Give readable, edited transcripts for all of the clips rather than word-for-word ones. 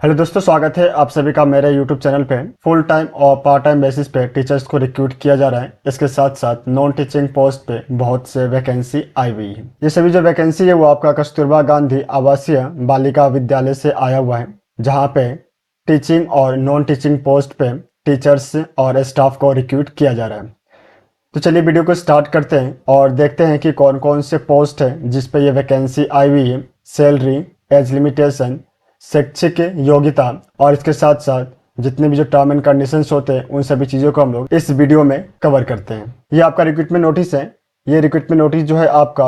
Hello दोस्तों, स्वागत है आप सभी का मेरे यूट्यूब चैनल पे। फुल टाइम और पार्ट टाइम बेसिस पे टीचर्स को रिक्रूट किया जा रहा है। इसके साथ साथ नॉन टीचिंग पोस्ट पे बहुत से वैकेंसी आई हुई है। ये सभी जो वैकेंसी है वो आपका कस्तूरबा गांधी आवासीय बालिका विद्यालय से आया हुआ है, जहाँ पे टीचिंग और नॉन टीचिंग पोस्ट पे टीचर्स और स्टाफ को रिक्रूट किया जा रहा है। तो चलिए वीडियो को स्टार्ट करते हैं और देखते हैं कि कौन कौन से पोस्ट है जिस पे ये वैकेंसी आई हुई है, सैलरी, एज लिमिटेशन, शैक्षिक योग्यता और इसके साथ साथ जितने भी जो टर्म एंड कंडीशंस होते हैं उन सभी चीज़ों को हम लोग इस वीडियो में कवर करते हैं। ये आपका रिक्रूटमेंट नोटिस है। ये रिक्रूटमेंट नोटिस जो है आपका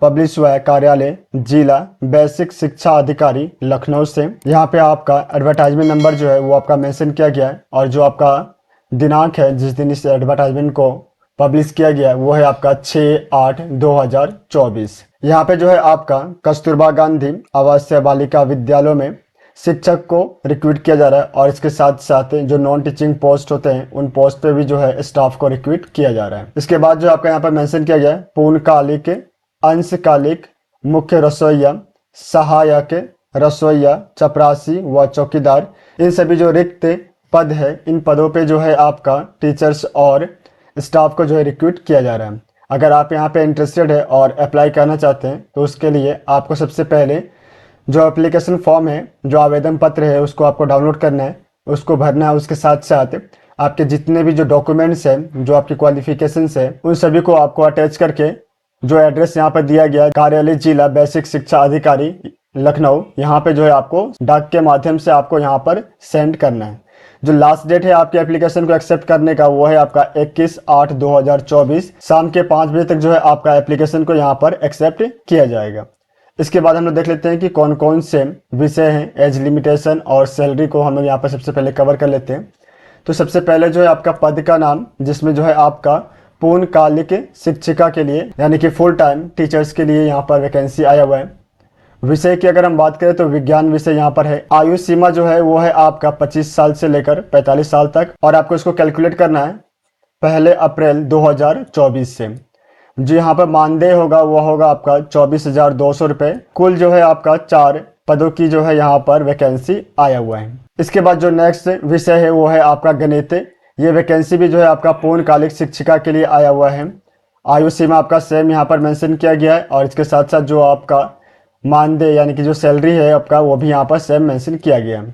पब्लिश हुआ है कार्यालय जिला बेसिक शिक्षा अधिकारी लखनऊ से। यहाँ पे आपका एडवर्टाइजमेंट नंबर जो है वो आपका मेंशन किया गया है और जो आपका दिनांक है जिस दिन इस एडवर्टाइजमेंट को पब्लिश किया गया है वो है आपका 6/8/2024। यहाँ पे जो है आपका कस्तूरबा गांधी आवासीय बालिका विद्यालयों में शिक्षक को रिक्रूट किया जा रहा है और इसके साथ साथ जो नॉन टीचिंग पोस्ट होते हैं उन पोस्ट पे भी जो है स्टाफ को रिक्रूट किया जा रहा है। इसके बाद जो आपका यहाँ पर मेंशन किया गया है पूर्णकालिक, अंशकालिक, मुख्य रसोइया, सहायक रसोइया, चपरासी व चौकीदार, इन सभी जो रिक्त पद है इन पदों पे जो है आपका टीचर्स और स्टाफ को जो है रिक्रूट किया जा रहा है। अगर आप यहाँ पे इंटरेस्टेड है और अप्लाई करना चाहते हैं तो उसके लिए आपको सबसे पहले जो एप्लीकेशन फॉर्म है, जो आवेदन पत्र है, उसको आपको डाउनलोड करना है, उसको भरना है। उसके साथ साथ आपके जितने भी जो डॉक्यूमेंट्स हैं, जो आपकी क्वालिफिकेशंस है, उन सभी को आपको अटैच करके जो एड्रेस यहाँ पर दिया गया है कार्यालय जिला बेसिक शिक्षा अधिकारी लखनऊ, यहाँ पे जो है आपको डाक के माध्यम से आपको यहाँ पर सेंड करना है। जो लास्ट डेट है आपके एप्लीकेशन को एक्सेप्ट करने का वो है आपका 21/8/2024 शाम के 5 बजे तक जो है आपका एप्लीकेशन को यहाँ पर एक्सेप्ट किया जाएगा। इसके बाद हम लोग देख लेते हैं कि कौन कौन से विषय हैं। एज लिमिटेशन और सैलरी को हम लोग यहाँ पर सबसे पहले कवर कर लेते हैं। तो सबसे पहले जो है आपका पद का नाम, जिसमें जो है आपका पूर्णकालिक शिक्षिका के लिए यानी कि फुल टाइम टीचर्स के लिए यहाँ पर वैकेंसी आया हुआ है। विषय की अगर हम बात करें तो विज्ञान विषय यहाँ पर है। आयु सीमा जो है वो है आपका 25 साल से लेकर 45 साल तक और आपको इसको कैलकुलेट करना है 1 अप्रैल 2024 से। जो यहाँ पर मानदेय होगा वो होगा आपका 24,200 रुपये। कुल जो है आपका 4 पदों की जो है यहाँ पर वैकेंसी आया हुआ है। इसके बाद जो नेक्स्ट विषय है वो है आपका गणित। ये वैकेंसी भी जो है आपका पूर्णकालिक शिक्षिका के लिए आया हुआ है। आयु सीमा आपका सेम यहाँ पर मेंशन किया गया है और इसके साथ साथ जो आपका मानदेय यानी कि जो सैलरी है आपका वो भी यहाँ पर सेम मेंशन किया गया है।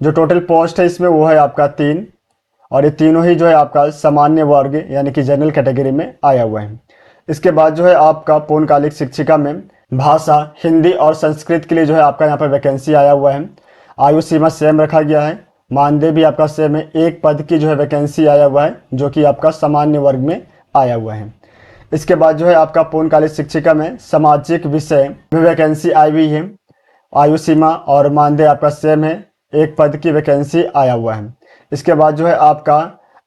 जो टोटल पोस्ट है इसमें वो है आपका 3 और ये तीनों ही जो है आपका सामान्य वर्ग यानी कि जनरल कैटेगरी में आया हुआ है। इसके बाद जो है आपका पूर्णकालिक शिक्षिका में भाषा हिंदी और संस्कृत के लिए जो है आपका यहाँ पर वैकेंसी आया हुआ है। आयु सीमा सेम रखा गया है, मानदेय भी आपका सेम है। 1 पद की जो है वैकेंसी आया हुआ है जो कि आपका सामान्य वर्ग में आया हुआ है। इसके बाद जो है आपका पूर्णकालिक शिक्षिका में सामाजिक विषय में वैकेंसी आई हुई है। आयु सीमा और मानदेय आपका सेम है, 1 पद की वैकेंसी आया हुआ है। इसके बाद जो है आपका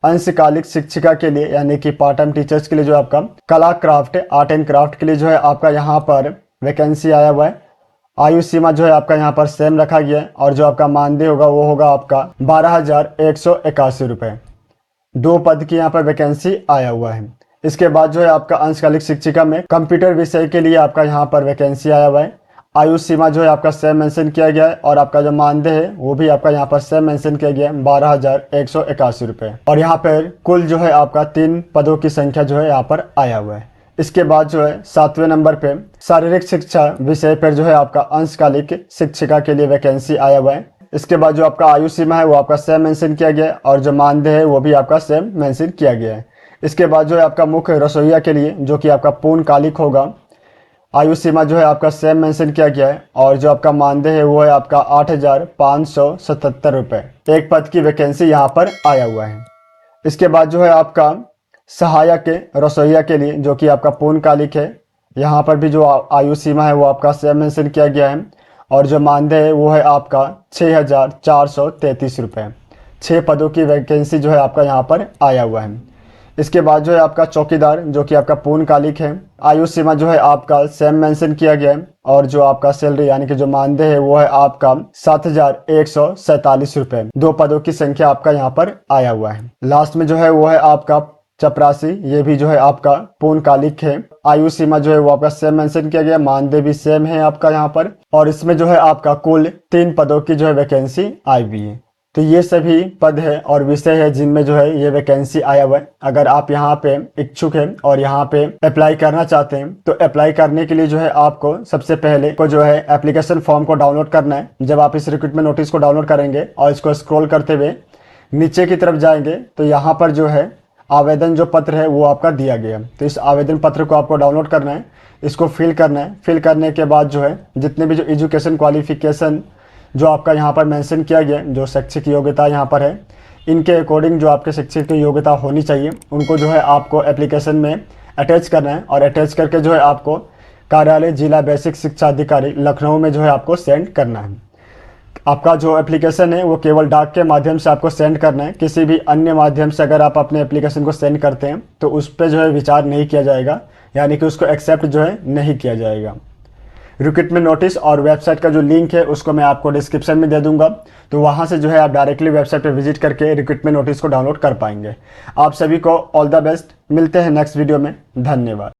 अंशकालिक शिक्षिका के लिए यानी कि पार्ट टाइम टीचर्स के लिए जो आपका कला क्राफ्ट, आर्ट एंड क्राफ्ट के लिए जो है आपका यहाँ पर वैकेंसी आया हुआ है। आयु सीमा जो है आपका यहाँ पर सेम रखा गया है और जो आपका मानदेय होगा वो होगा आपका 12,181 रुपये। 2 पद की यहाँ पर वैकेंसी आया हुआ है। इसके बाद जो है आपका अंशकालिक शिक्षिका में कंप्यूटर विषय के लिए आपका यहाँ पर वैकेंसी आया हुआ है। आयु सीमा जो है आपका सेम मेंशन किया गया है और आपका जो मानदेय है वो भी आपका यहाँ पर सेम मेंशन किया गया है 12,181 रुपये। और यहाँ पर कुल जो है आपका 3 पदों की संख्या जो है यहाँ पर आया हुआ है। इसके बाद जो है 7वें नंबर पे शारीरिक शिक्षा विषय पर जो है आपका अंशकालिक शिक्षिका के लिए वैकेंसी आया हुआ है। इसके बाद जो आपका आयु सीमा है वो आपका सेम मेंशन किया गया है और जो मानदेय है वो भी आपका सेम मेंशन किया गया है। इसके बाद जो है आपका मुख्य रसोइया के लिए जो कि आपका पूर्णकालिक होगा, आयु सीमा जो है आपका सेम मेंशन किया गया है और जो आपका मानदेय है वो है आपका 8,577 रुपये। 1 पद की वैकेंसी यहाँ पर आया हुआ है। इसके बाद जो है आपका सहायक रसोइया के लिए जो कि आपका पूर्णकालिक है, यहाँ पर भी जो आयु सीमा है वो आपका सेम मेंशन किया गया है और जो मानदेय है वो है आपका 6,433 रुपये। 6 पदों की वैकेंसी जो है आपका यहाँ पर आया हुआ है। इसके बाद जो है आपका चौकीदार जो कि आपका पूर्णकालिक है, आयु सीमा जो है आपका सेम मेंशन किया गया है और जो आपका सैलरी यानी कि जो मानदेय है वो है आपका 7,147 रुपये। 2 पदों की संख्या आपका यहाँ पर आया हुआ है। लास्ट में जो है वो है आपका चपरासी, ये भी जो है आपका पूर्णकालिक है। आयु सीमा जो है वो आपका सेम मेंशन किया गया, मानदेय भी सेम है आपका यहाँ पर। और इसमें जो है आपका कुल 3 पदों की जो है वैकेंसी आई हुई है। तो ये सभी पद है और विषय है जिनमें जो है ये वैकेंसी आया हुआ है। अगर आप यहाँ पे इच्छुक हैं और यहाँ पे अप्लाई करना चाहते हैं तो अप्लाई करने के लिए जो है आपको सबसे पहले को जो है एप्लीकेशन फॉर्म को डाउनलोड करना है। जब आप इस रिक्रूटमेंट नोटिस को डाउनलोड करेंगे और इसको स्क्रॉल करते हुए नीचे की तरफ जाएंगे तो यहाँ पर जो है आवेदन जो पत्र है वो आपका दिया गया। तो इस आवेदन पत्र को आपको डाउनलोड करना है, इसको फिल करना है। फिल करने के बाद जो है जितने भी जो एजुकेशन क्वालिफिकेशन जो आपका यहाँ पर मेंशन किया गया, जो शैक्षिक योग्यता यहाँ पर है, इनके अकॉर्डिंग जो आपके शैक्षिक योग्यता होनी चाहिए उनको जो है आपको एप्लीकेशन में अटैच करना है। और अटैच करके जो है आपको कार्यालय जिला बेसिक शिक्षा अधिकारी लखनऊ में जो है आपको सेंड करना है। आपका जो एप्लीकेशन है वो केवल डाक के माध्यम से आपको सेंड करना है। किसी भी अन्य माध्यम से अगर आप अपने एप्लीकेशन को सेंड करते हैं तो उस पर जो है विचार नहीं किया जाएगा, यानी कि उसको एक्सेप्ट जो है नहीं किया जाएगा। रिक्रूटमेंट नोटिस और वेबसाइट का जो लिंक है उसको मैं आपको डिस्क्रिप्शन में दे दूंगा, तो वहां से जो है आप डायरेक्टली वेबसाइट पर विजिट करके रिक्रूटमेंट नोटिस को डाउनलोड कर पाएंगे। आप सभी को ऑल द बेस्ट। मिलते हैं नेक्स्ट वीडियो में। धन्यवाद।